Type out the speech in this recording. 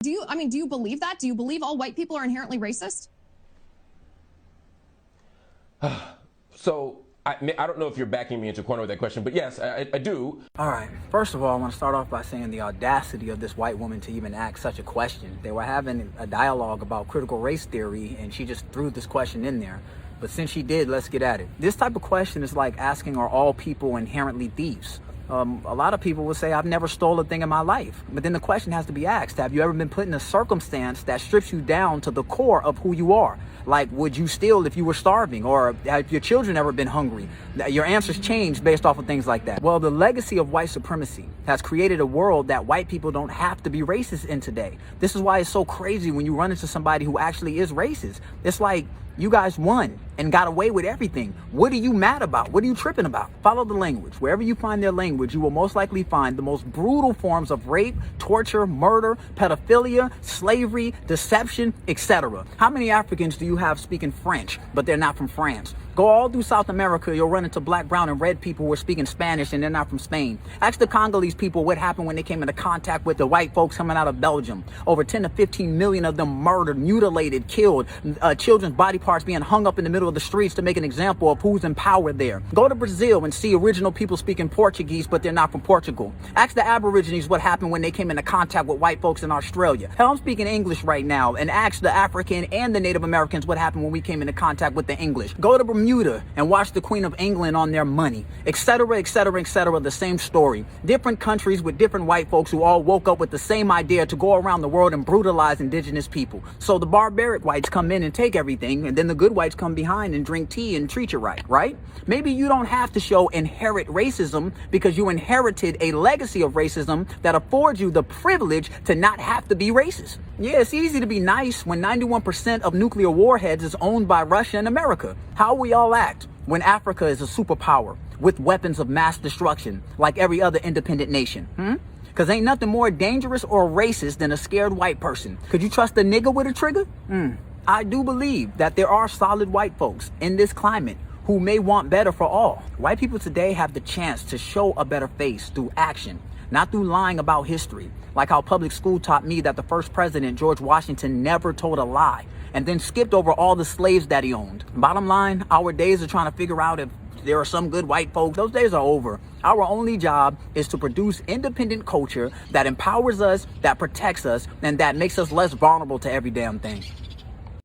Do you believe that? Do you believe all white people are inherently racist? So I don't know if you're backing me into a corner with that question, but yes, I do. All right. First of all, I want to start off by saying the audacity of this white woman to even ask such a question. They were having a dialogue about critical race theory, and she just threw this question in there. But since she did, let's get at it. This type of question is like asking, are all people inherently thieves? A lot of people will say, I've never stole a thing in my life. But then the question has to be asked, have you ever been put in a circumstance that strips you down to the core of who you are? Like, would you steal if you were starving? Or have your children ever been hungry? Your answers change based off of things like that. Well, the legacy of white supremacy has created a world that white people don't have to be racist in today. This is why it's so crazy when you run into somebody who actually is racist. It's like, you guys won and got away with everything. What are you mad about? What are you tripping about? Follow the language. Wherever you find their language, you will most likely find the most brutal forms of rape, torture, murder, pedophilia, slavery, deception, etc. How many Africans do you have speaking French, but they're not from France? Go all through South America, you'll run into black, brown, and red people who are speaking Spanish and they're not from Spain. Ask the Congolese people what happened when they came into contact with the white folks coming out of Belgium. Over 10 to 15 million of them murdered, mutilated, killed, children's body parts being hung up in the middle of the streets to make an example of who's in power there. Go to Brazil and see original people speaking Portuguese, but they're not from Portugal. Ask the Aborigines what happened when they came into contact with white folks in Australia. Hell, I'm speaking English right now, and ask the African and the Native Americans what happened when we came into contact with the English. Go to Bermuda and watch the Queen of England on their money, etc., etc., etc. The same story. Different countries with different white folks who all woke up with the same idea to go around the world and brutalize indigenous people. So the barbaric whites come in and take everything, and then the good whites come behind and drink tea and treat you right? Maybe you don't have to show inherent racism because you inherited a legacy of racism that affords you the privilege to not have to be racist. Yeah, it's easy to be nice when 91% of nuclear warheads is owned by Russia and America. How we all act when Africa is a superpower with weapons of mass destruction like every other independent nation? Because ain't nothing more dangerous or racist than a scared white person. Could you trust a nigga with a trigger? I do believe that there are solid white folks in this climate who may want better for all. White people today have the chance to show a better face through action, not through lying about history, like how public school taught me that the first president, George Washington, never told a lie and then skipped over all the slaves that he owned. Bottom line, our days of trying to figure out if there are some good white folks, those days are over. Our only job is to produce independent culture that empowers us, that protects us, and that makes us less vulnerable to every damn thing.